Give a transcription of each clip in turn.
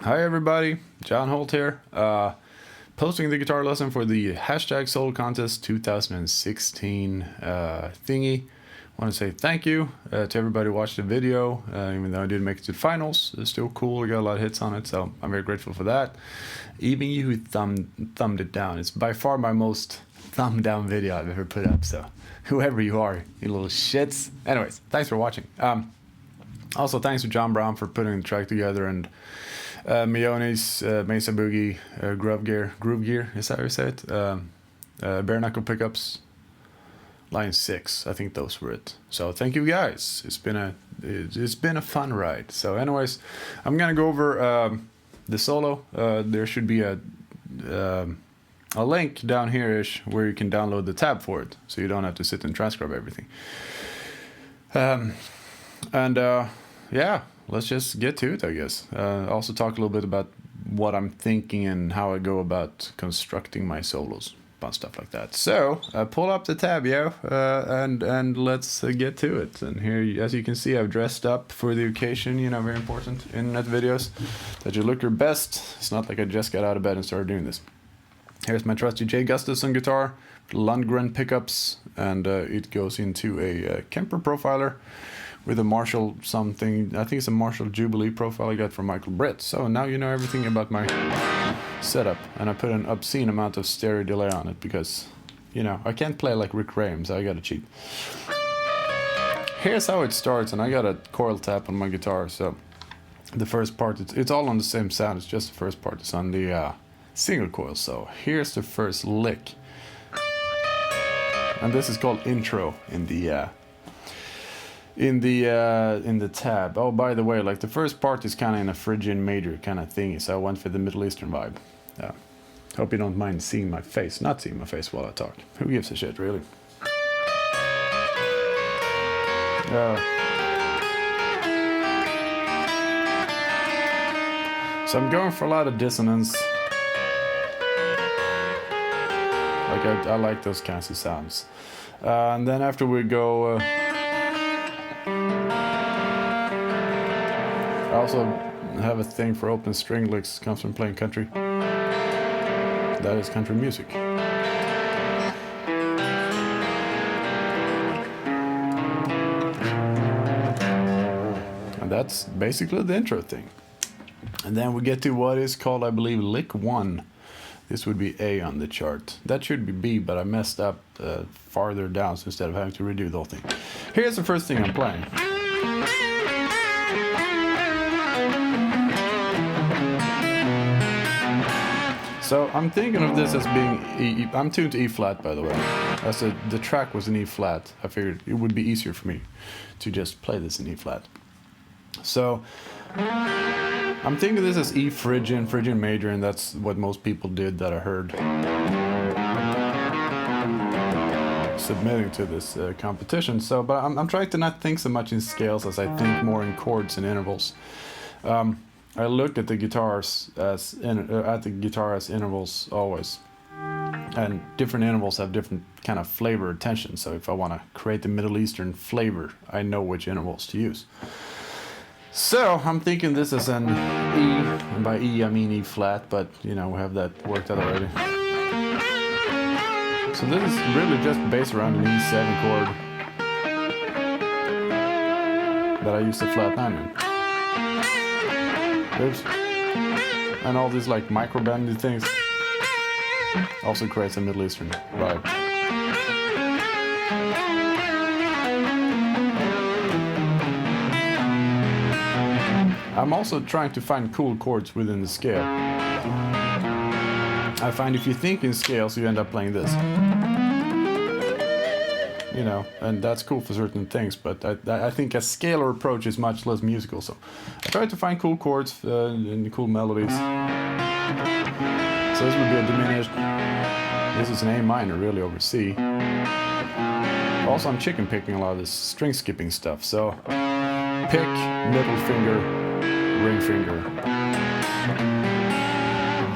Hi everybody, John Huldt here, posting the guitar lesson for the hashtag Solo Contest 2016 thingy. I want to say thank you to everybody who watched the video, even though I didn't make it to the finals. It's still cool, I got a lot of hits on it, so I'm very grateful for that. Even you who thumbed it down, it's by far my most thumbed down video I've ever put up, so whoever you are, you little shits. Anyways, thanks for watching. Also, thanks to John Brown for putting the track together, and Mione's Mesa Boogie, Groove Gear, is that how you say it? Bare Knuckle Pickups, Line 6, I think those were it. So thank you guys, it's been a fun ride. So anyways, I'm gonna go over the solo. There should be a link down here-ish where you can download the tab for it, so you don't have to sit and transcribe everything. Yeah, let's just get to it, I guess. Also talk a little bit about what I'm thinking and how I go about constructing my solos, fun stuff like that. So pull up the tab, and let's get to it. And here, as you can see, I've dressed up for the occasion. You know, very important internet videos, that you look your best. It's not like I just got out of bed and started doing this. Here's my trusty J. Gustafson guitar, Lundgren pickups, and it goes into a Kemper profiler with a Marshall something. I think it's a Marshall Jubilee profile I got from Michael Britt. So now you know everything about my setup, and I put an obscene amount of stereo delay on it because, you know, I can't play like Rick Graham, so I gotta cheat. Here's how it starts, and I got a coil tap on my guitar, so the first part, it's all on the same sound, it's just the first part is on the single coil. So here's the first lick, and this is called intro in the tab. Oh, by the way, like the first part is kind of in a Phrygian major kind of thing, so I went for the Middle Eastern vibe. Hope you don't mind seeing my face, not seeing my face while I talk. Who gives a shit, really? So I'm going for a lot of dissonance. Like I like those kinds of sounds. And then after we go. I also have a thing for open string licks. Comes from playing country. That is country music. And that's basically the intro thing. And then we get to what is called, I believe, lick 1. This would be A on the chart. That should be B, but I messed up farther down, so instead of having to redo the whole thing. Here's the first thing I'm playing. So I'm thinking of this as being E. I'm tuned to E flat, by the way. As the track was in E flat, I figured it would be easier for me to just play this in E flat. So I'm thinking of this as E Phrygian major, and that's what most people did that I heard submitting to this competition. So, but I'm trying to not think so much in scales as I think more in chords and intervals. I looked at the guitars as intervals always, and different intervals have different kind of flavor or tension. So if I want to create the Middle Eastern flavor, I know which intervals to use. So I'm thinking this is an E, and by E I mean E flat, but you know, we have that worked out already. So this is really just based around an E7 chord that I use the flat 9 in. Oops. And all these like micro bendy things also creates a Middle Eastern vibe. I'm also trying to find cool chords within the scale. I find if you think in scales, you end up playing this. You know, and that's cool for certain things, but I think a scalar approach is much less musical, so I try to find cool chords and cool melodies. So this would be a diminished, this is an A minor really over C. Also I'm chicken picking a lot of this string skipping stuff, so pick, middle finger, ring finger.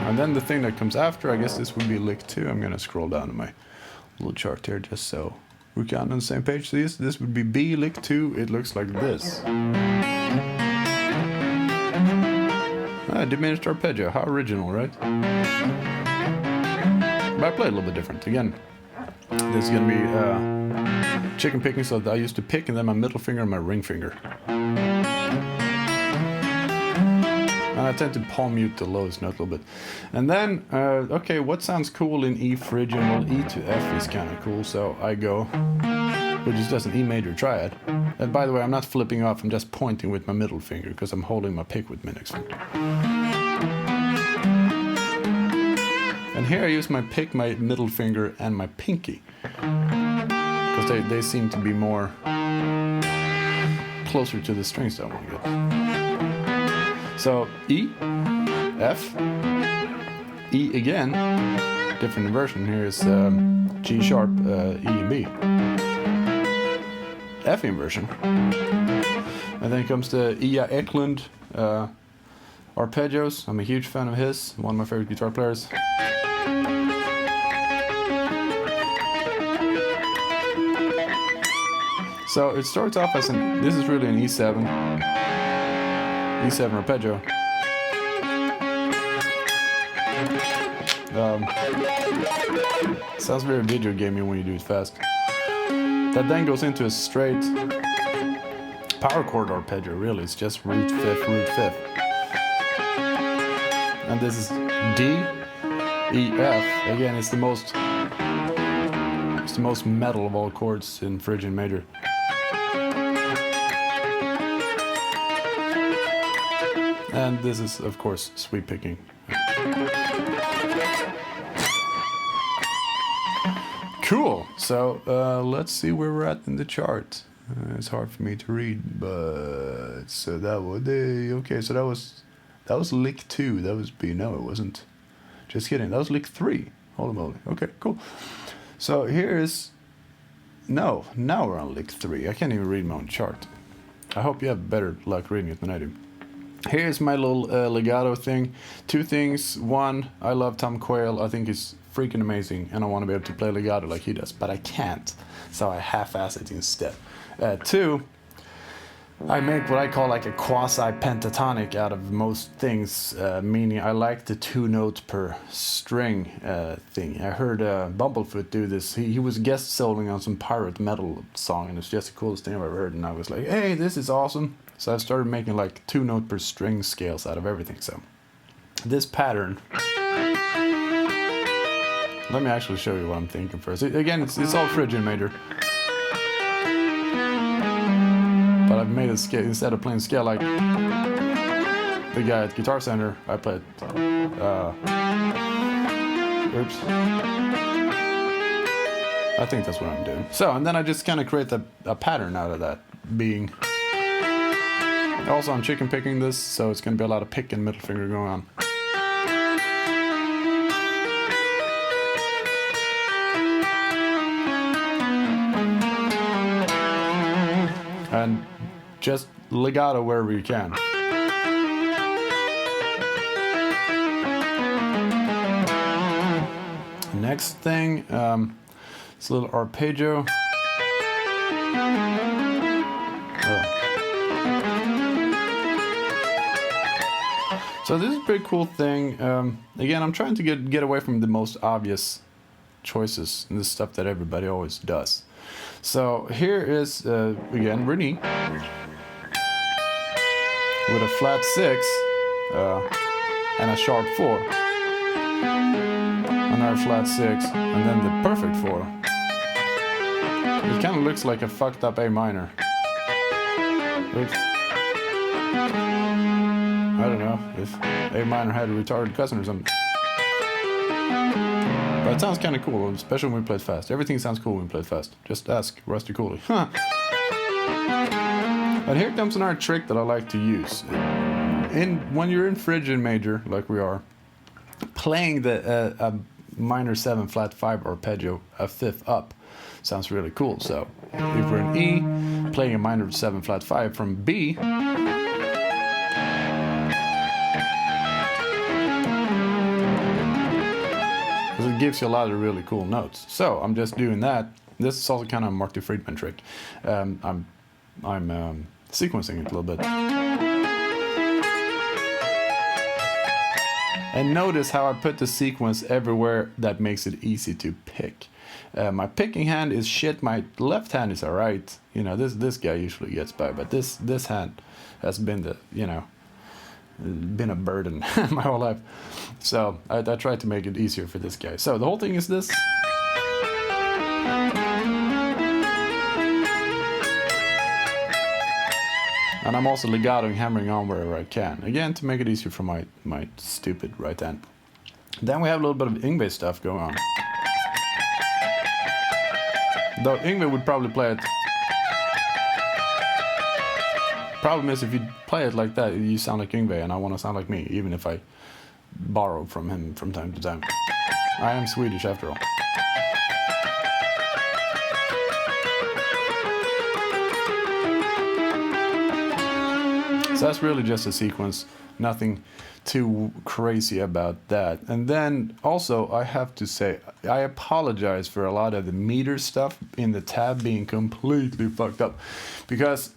And then the thing that comes after, I guess this would be lick 2. I'm gonna scroll down to my little chart here just so we're kind of on the same page. So this would be B lick 2. It looks like this. Diminished Arpeggio. How original, right? But I play a little bit different. Again, this is going to be chicken picking, so I used to pick, and then my middle finger and my ring finger. And I tend to palm mute the lowest note a little bit. And then, okay, what sounds cool in E Phrygian? Well, E to F is kind of cool, so I go, which is just an E major triad. And by the way, I'm not flipping off, I'm just pointing with my middle finger, because I'm holding my pick with my index finger. And here I use my pick, my middle finger, and my pinky. Because they seem to be more closer to the strings that I want to get. So E, F, E again, different version. Here is G sharp, E and B. F inversion. And then comes the Ia Eklund arpeggios. I'm a huge fan of his, one of my favorite guitar players. So it starts off as this is really an E7 arpeggio. Sounds very video gamey when you do it fast. That then goes into a straight power chord arpeggio, really. It's just root fifth, root fifth. And this is D, E, F. Again, it's the most metal of all chords in Phrygian major. And this is, of course, sweep picking. Cool. So let's see where we're at in the chart. It's hard for me to read, but so that was okay. So that was lick 2. That was B. No, it wasn't. Just kidding. That was lick 3. Holy moly. Okay, cool. So here is now we're on lick 3. I can't even read my own chart. I hope you have better luck reading it than I do. Here's my little legato thing. 2 things. 1, I love Tom Quayle. I think he's freaking amazing, and I want to be able to play legato like he does, but I can't, so I half-ass it instead. 2, I make what I call like a quasi-pentatonic out of most things, meaning I like the 2 notes per string thing. I heard Bumblefoot do this. He was guest soloing on some pirate metal song, and it's just the coolest thing I've ever heard, and I was like, hey, this is awesome. So I started making like 2 note per string scales out of everything. So this pattern, let me actually show you what I'm thinking first. Again, it's all Phrygian major. But I've made a scale, instead of playing scale like the guy at Guitar Center, I played, oops. I think that's what I'm doing. So, and then I just kind of create a pattern out of that, being, also I'm chicken picking this, so it's going to be a lot of pick and middle finger going on. And just legato wherever you can. Next thing, it's a little arpeggio. So this is a pretty cool thing. Again, I'm trying to get away from the most obvious choices and this stuff that everybody always does. So here is, again, Renee with a flat 6 and a sharp 4. Another flat 6 and then the perfect 4. It kind of looks like a fucked up A minor. Oops. I don't know if A minor had a retarded cousin or something. But it sounds kind of cool, especially when we play it fast. Everything sounds cool when we play it fast. Just ask Rusty Cooley. But here comes another trick that I like to use. When you're in Phrygian major, like we are, playing a minor 7 flat 5 arpeggio a fifth up sounds really cool. So if we're in E, playing a minor 7 flat 5 from B, it gives you a lot of really cool notes. So I'm just doing that. This is also kind of a Marty Friedman trick. I'm sequencing it a little bit. And notice how I put the sequence everywhere that makes it easy to pick. My picking hand is shit. My left hand is alright. You know, this guy usually gets by, but this hand has been been a burden my whole life. So I tried to make it easier for this guy. So the whole thing is this. And I'm also legatoing, hammering on wherever I can. Again, to make it easier for my stupid right hand. Then we have a little bit of Yngwie stuff going on. Though Yngwie would probably play it. Problem is, if you play it like that, you sound like Yngwie, and I want to sound like me, even if I borrow from him from time to time. I am Swedish after all. So that's really just a sequence, nothing too crazy about that. And then also I have to say, I apologize for a lot of the meter stuff in the tab being completely fucked up, because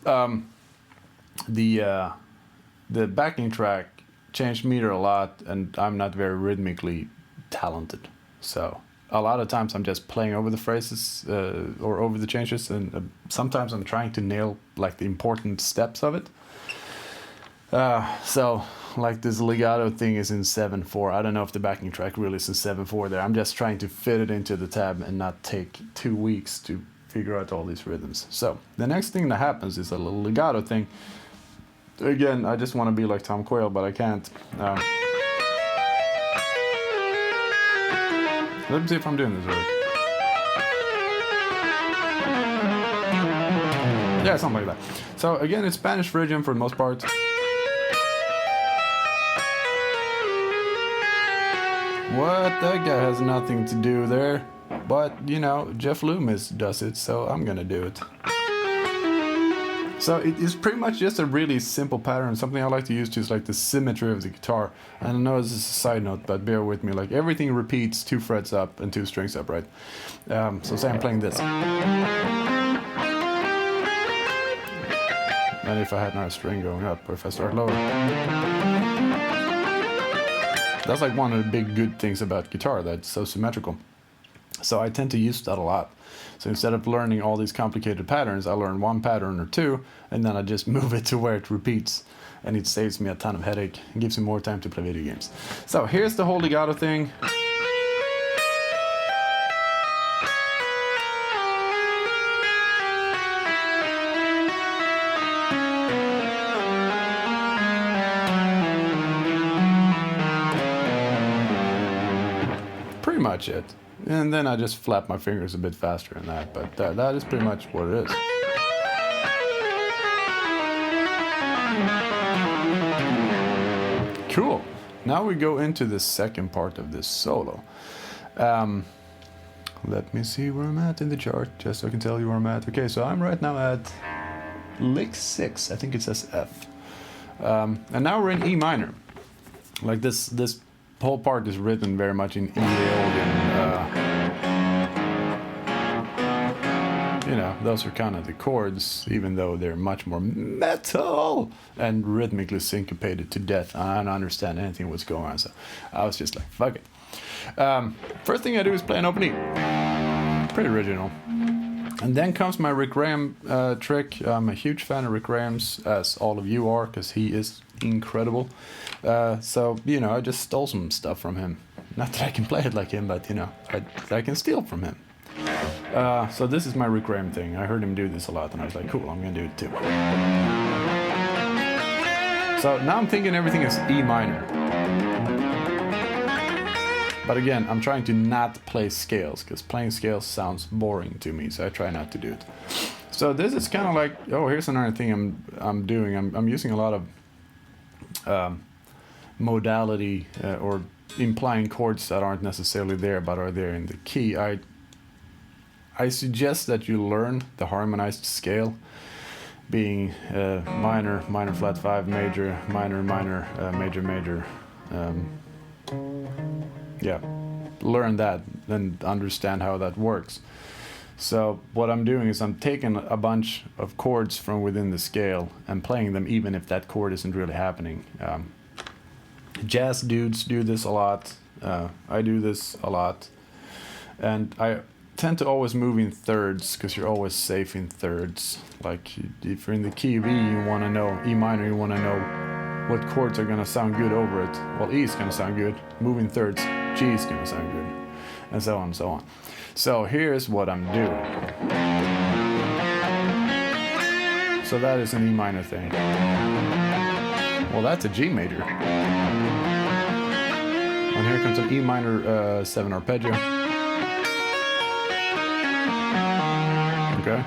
the backing track changed meter a lot, and I'm not very rhythmically talented. So a lot of times I'm just playing over the phrases or over the changes, and sometimes I'm trying to nail like the important steps of it. So like this legato thing is in 7/4. I don't know if the backing track really is in 7/4 there. I'm just trying to fit it into the tab and not take 2 weeks to figure out all these rhythms. So the next thing that happens is a little legato thing. Again, I just want to be like Tom Quayle, but I can't. Let me see if I'm doing this right. Yeah, something like that. So again, it's Spanish Phrygian for the most part. What? That guy has nothing to do there. But, you know, Jeff Loomis does it, so I'm gonna do it. So it is pretty much just a really simple pattern. Something I like to use to is like the symmetry of the guitar. And I know this is a side note, but bear with me. Like everything repeats 2 frets up and 2 strings up, right? So say I'm playing this. And if I had another string going up, or if I start lower. That's like one of the big good things about guitar, that's so symmetrical. So I tend to use that a lot. So instead of learning all these complicated patterns, I learn one pattern or two, and then I just move it to where it repeats. And it saves me a ton of headache and gives me more time to play video games. So here's the whole legato thing. Pretty much it. And then I just flap my fingers a bit faster than that, but that is pretty much what it is. Cool. Now we go into the second part of this solo. Let me see where I'm at in the chart, just so I can tell you where I'm at. Okay, so I'm right now at lick 6. I think it says F. And now we're in E minor. Like this whole part is written very much in E Aeolian. You know, those are kind of the chords, even though they're much more metal and rhythmically syncopated to death. I don't understand anything what's going on, so I was just like, fuck it. First thing I do is play an open E. Pretty original. And then comes my Rick Graham trick. I'm a huge fan of Rick Graham's, as all of you are, because he is incredible. So, you know, I just stole some stuff from him. Not that I can play it like him, but, you know, I can steal from him. So this is my Rick Graham thing. I heard him do this a lot, and I was like, cool, I'm going to do it too. So now I'm thinking everything is E minor. But again, I'm trying to not play scales, because playing scales sounds boring to me, so I try not to do it. So this is kind of like, oh, here's another thing I'm doing. I'm using a lot of modality or implying chords that aren't necessarily there, but are there in the key. I suggest that you learn the harmonized scale, being minor, minor flat 5, major, minor, minor, major, major. Yeah, learn that and understand how that works. So what I'm doing is I'm taking a bunch of chords from within the scale and playing them even if that chord isn't really happening. Jazz dudes do this a lot. I do this a lot. And I tend to always move in thirds because you're always safe in thirds. Like if you're in the key of E, you want to know E minor, you want to know what chords are going to sound good over it. Well, E is going to sound good. Move in thirds, G is going to sound good, and so on and so on. So here's what I'm doing. So that is an E minor thing. Well, that's a G major. And here comes an E minor 7 arpeggio. Okay.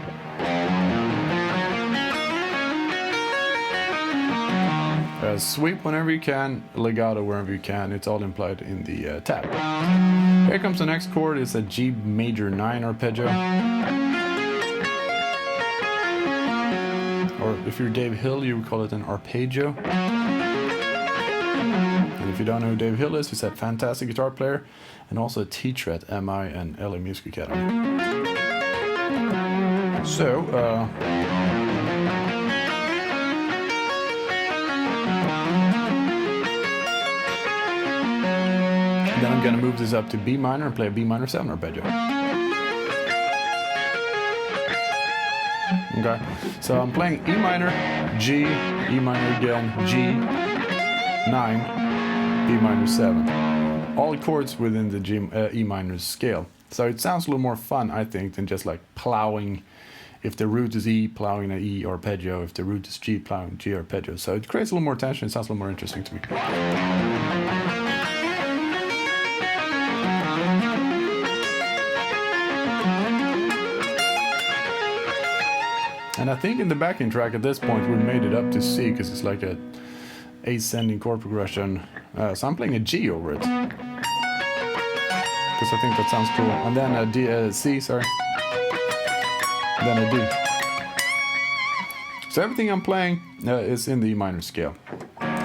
Sweep whenever you can, legato wherever you can. It's all implied in the tab. Here comes the next chord. It's a G major 9 arpeggio. Or if you're Dave Hill, you would call it an arpeggio. And if you don't know who Dave Hill is, he's a fantastic guitar player and also a teacher at MI and LA Music Academy. So, then I'm going to move this up to B minor and play a B minor 7 arpeggio. Okay, so I'm playing E minor, G, E minor again, G, 9, B minor 7. All chords within the E minor scale. So it sounds a little more fun, I think, than just like plowing. If the root is E, plowing an E arpeggio. If the root is G, plowing G arpeggio. So it creates a little more tension. It sounds a little more interesting to me. And I think in the backing track at this point we made it up to C because it's like a ascending chord progression. So I'm playing a G over it because I think that sounds cool. And then a C, sorry. Then a D. So everything I'm playing is in the E minor scale.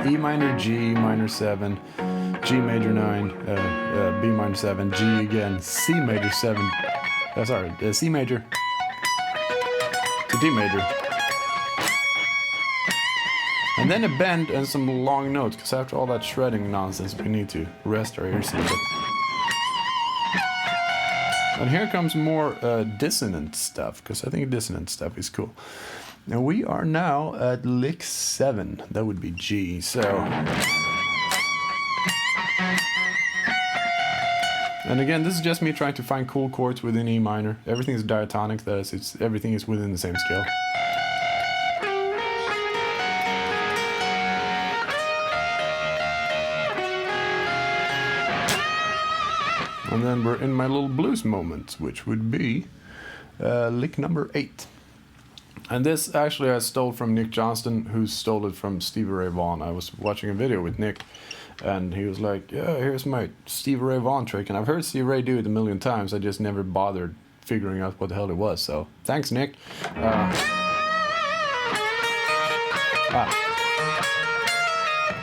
E minor, G, E minor 7, G major 9, B minor 7, G again, C major 7, C major to D major. And then a bend and some long notes, because after all that shredding nonsense, we need to rest our ears a bit. And here comes more dissonant stuff, because I think dissonant stuff is cool. Now we are now at lick 7, that would be G, so... And again, this is just me trying to find cool chords within E minor. Everything is diatonic, that is, everything is within the same scale. And then we're in my little blues moment, which would be lick number 8. And this actually I stole from Nick Johnston, who stole it from Stevie Ray Vaughan. I was watching a video with Nick, and he was like, yeah, here's my Stevie Ray Vaughan trick. And I've heard Stevie Ray do it a million times. I just never bothered figuring out what the hell it was. So thanks, Nick.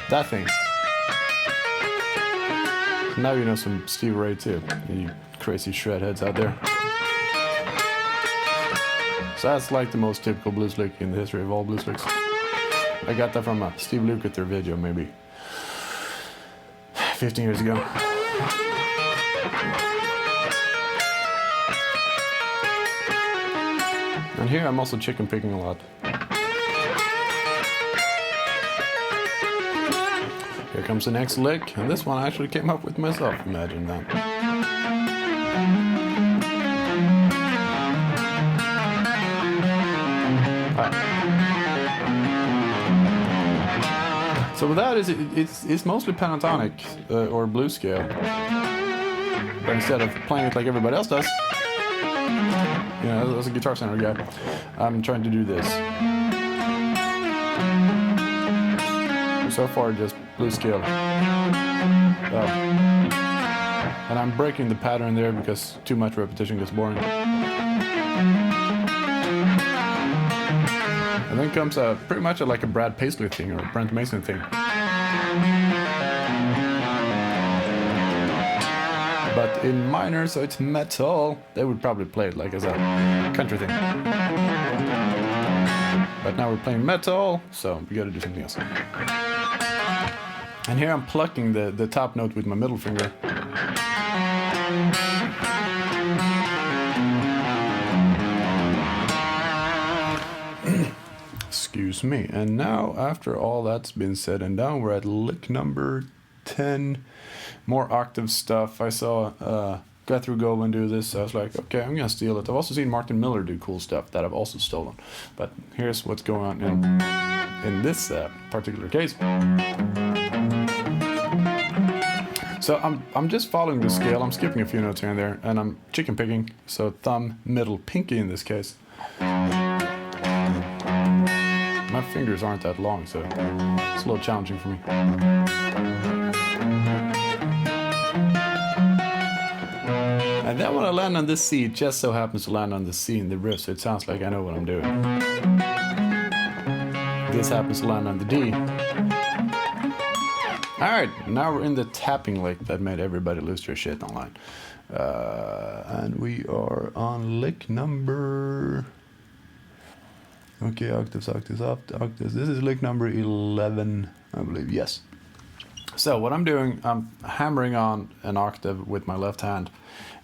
That thing. Now you know some Stevie Ray too, you crazy shredheads out there. So that's like the most typical blues lick in the history of all blues licks. I got that from a Steve Lukather video maybe 15 years ago. And here I'm also chicken picking a lot. Here comes the next lick, and this one I actually came up with myself, imagine that. So with that, it's mostly pentatonic or blues scale. But instead of playing it like everybody else does, you know, as a Guitar Center guy, I'm trying to do this. So far, just blues scale. And I'm breaking the pattern there because too much repetition gets boring. And then comes pretty much like a Brad Paisley thing or a Brent Mason thing. But in minor, so it's metal, they would probably play it like as a country thing. But now we're playing metal, so we gotta do something else. And here I'm plucking the top note with my middle finger. Excuse me. And now, after all that's been said and done, we're at lick number 10. More octave stuff. I saw Guthrie Goldwyn do this, so I was like, okay, I'm gonna steal it. I've also seen Martin Miller do cool stuff that I've also stolen. But here's what's going on in this particular case. So I'm just following the scale. I'm skipping a few notes here and there, and I'm chicken picking. So thumb, middle, pinky in this case. My fingers aren't that long, so it's a little challenging for me. And then when I land on this C, it just so happens to land on the C in the riff, so it sounds like I know what I'm doing. This happens to land on the D. Alright, now we're in the tapping lick that made everybody lose their shit online. And we are on lick number... Okay, octaves, octaves, octaves. This is lick number 11, I believe, yes. So what I'm doing, I'm hammering on an octave with my left hand,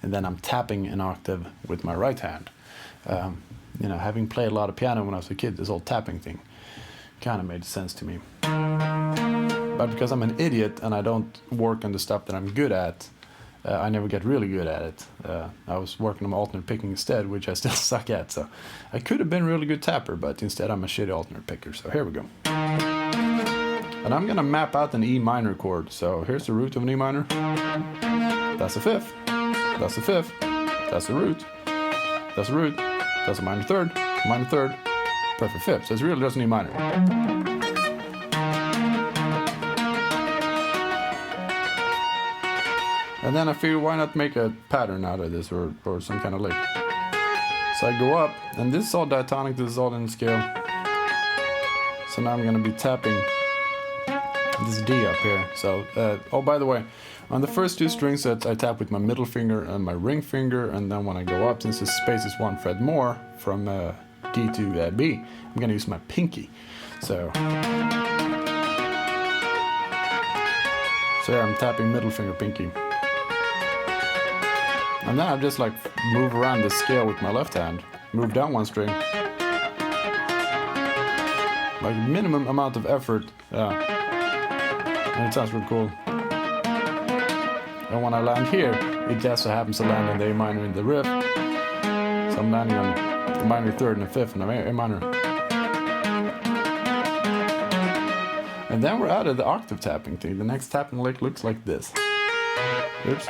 and then I'm tapping an octave with my right hand. You know, having played a lot of piano when I was a kid, this whole tapping thing kind of made sense to me. But because I'm an idiot and I don't work on the stuff that I'm good at, I never get really good at it. I was working on alternate picking instead, which I still suck at. So I could have been a really good tapper, but instead I'm a shitty alternate picker. So here we go. And I'm gonna map out an E minor chord. So here's the root of an E minor. That's a fifth. That's a fifth. That's the root. That's a root. That's a minor third. Minor third. Perfect fifth. So it's really just an E minor. And then I figured, why not make a pattern out of this, or some kind of lick. So I go up, and this is all diatonic, this is all in scale. So now I'm going to be tapping this D up here. So, oh, by the way, on the first two string sets, I tap with my middle finger and my ring finger, and then when I go up, since the space is one fret more from D to B, I'm going to use my pinky. So I'm tapping middle finger, pinky. And then I just like move around the scale with my left hand, move down one string, like minimum amount of effort, and it sounds really cool. And when I land here, it just so happens to land in the A minor in the riff, so I'm landing on the minor third and the fifth and the A minor. And then we're out of the octave tapping thing. The next tapping lick looks like this. Oops.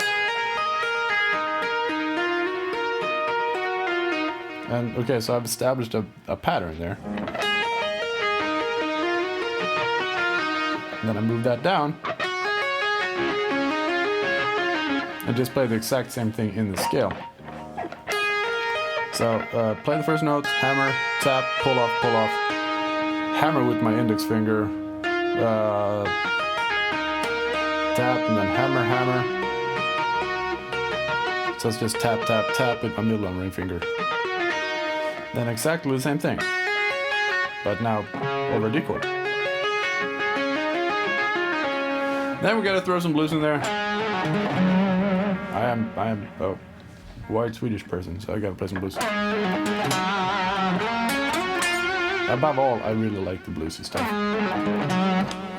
And okay, so I've established a pattern there. And then I move that down. And just play the exact same thing in the scale. So play the first note, hammer, tap, pull off, hammer with my index finger, tap, and then hammer, hammer. So it's just tap, tap, tap with my middle and ring finger. Then exactly the same thing, but now over a D chord. Then we gotta throw some blues in there. I am a white Swedish person, so I gotta play some blues. Above all, I really like the bluesy stuff.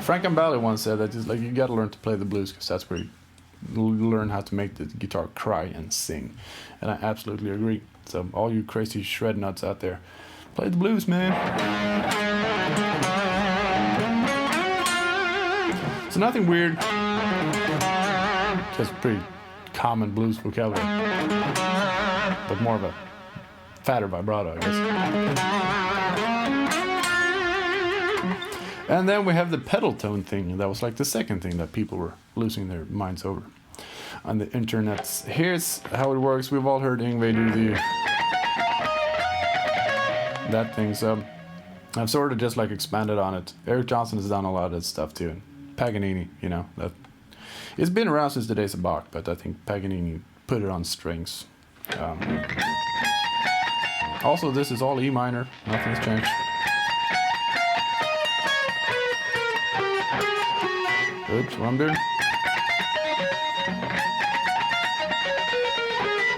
Frank Gambale once said that it's like you gotta learn to play the blues because that's where you learn how to make the guitar cry and sing. And I absolutely agree. So all you crazy shred nuts out there, play the blues, man. So nothing weird, just pretty common blues vocabulary, but more of a fatter vibrato, I guess. And then we have the pedal tone thing. That was like the second thing that people were losing their minds over on the internet. Here's how it works. We've all heard Yngwie do that thing, so I've sort of just like expanded on it. Eric Johnson has done a lot of that stuff too. Paganini, you know, that it's been around since the days of Bach, but I think Paganini put it on strings. Also, this is all E minor. Nothing's changed. Oops, what I'm doing?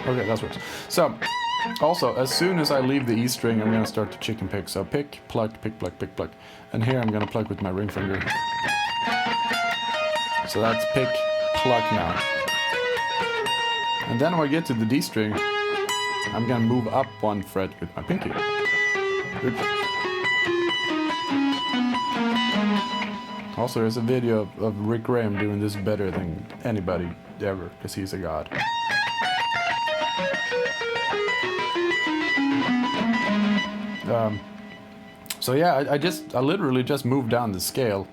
Okay, that's worse. So, also, as soon as I leave the E string, I'm gonna start to chicken pick. So pick, pluck, pick, pluck, pick, pluck. And here I'm gonna pluck with my ring finger. So that's pick, pluck now. And then when I get to the D string, I'm gonna move up one fret with my pinky. Oops. Also, there's a video of Rick Graham doing this better than anybody ever, because he's a god. So yeah, I literally just moved down the scale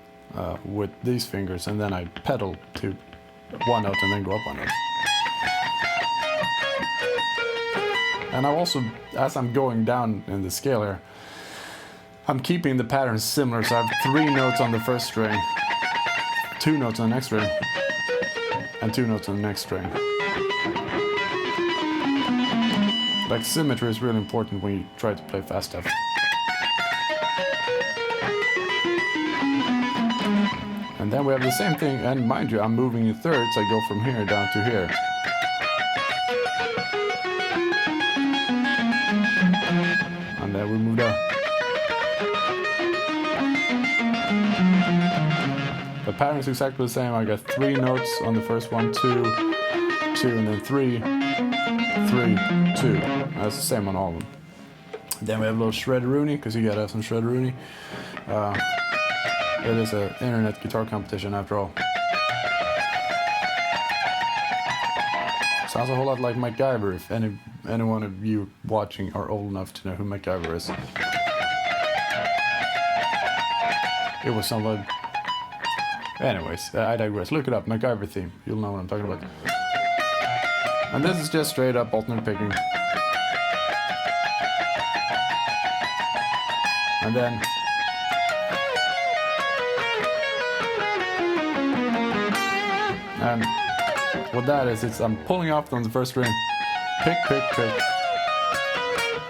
with these fingers, and then I pedal to one note and then go up one note. And I also, as I'm going down in the scale here, I'm keeping the pattern similar, so I have 3 notes on the first string, 2 notes on the next string, and 2 notes on the next string. Like, symmetry is really important when you try to play fast stuff. And then we have the same thing, and mind you, I'm moving in thirds, I go from here down to here. And then we move down. The pattern is exactly the same. I got 3 notes on the first one, 2, 2, and then 3, 3, 2. That's the same on all of them. Then we have a little shredderoonie, because you gotta have some shredderoonie. It is an internet guitar competition after all. Sounds a whole lot like MacGyver, if any one of you watching are old enough to know who MacGyver is. It was somebody. Anyways, I digress. Look it up, MacGyver theme. You'll know what I'm talking about. And this is just straight up alternate picking. And then and what that is, I'm pulling off on the first string. Pick, pick, pick.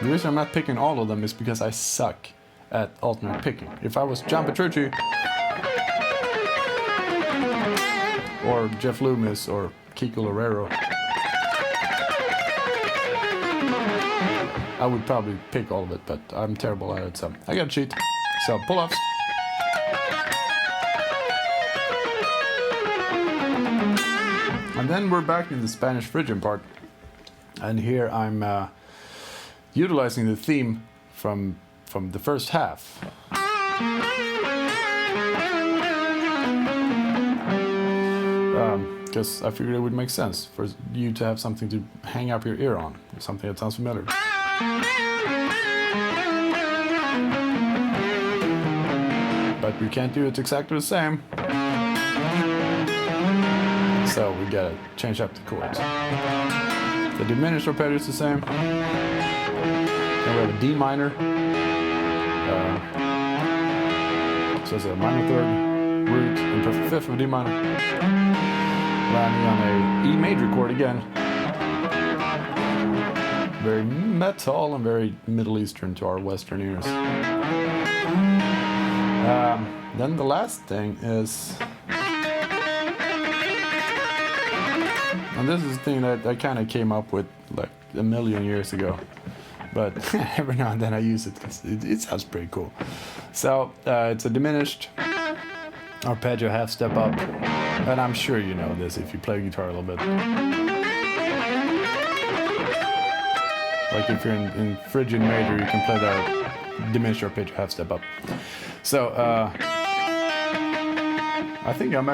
The reason I'm not picking all of them is because I suck at alternate picking. If I was John Petrucci, or Jeff Loomis, or Kiko Loureiro, I would probably pick all of it, but I'm terrible at it, so I gotta cheat. So, pull-offs. And then we're back in the Spanish Phrygian part, and here I'm utilizing the theme from the first half. Because I figured it would make sense for you to have something to hang up your ear on, something that sounds familiar. But we can't do it exactly the same. So we gotta change up the chords. The diminished arpeggio is the same. Then we have a D minor. So it's a minor third, root, and perfect fifth of a D minor. Landing on a E major chord again. Very metal and very Middle Eastern to our Western ears. Then the last thing is, and this is a thing that I kind of came up with like a million years ago, but every now and then I use it because it sounds pretty cool. So it's a diminished arpeggio half step up, and I'm sure you know this if you play guitar a little bit. Like if you're in Phrygian major, you can play that diminished arpeggio half step up. So I think I'm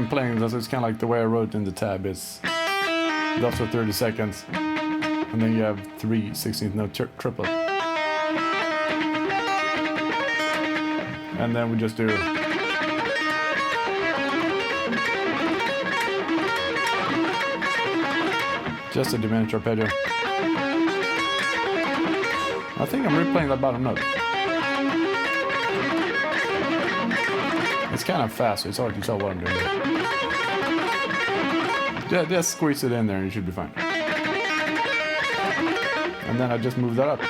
playing this. It's kind of like the way I wrote in the tab. It's that's for 30 seconds, and then you have 3 16th note triplet, and then we just do just a diminished arpeggio. I think I'm replaying that bottom note. It's kind of fast, so it's hard to tell what I'm doing. Yeah, just squeeze it in there and you should be fine. And then I just move that up.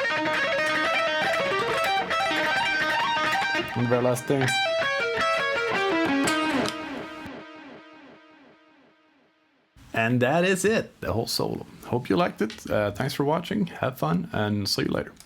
And the very last thing, And that is it, the whole solo. Hope you liked it. Thanks for watching. Have fun, and see you later.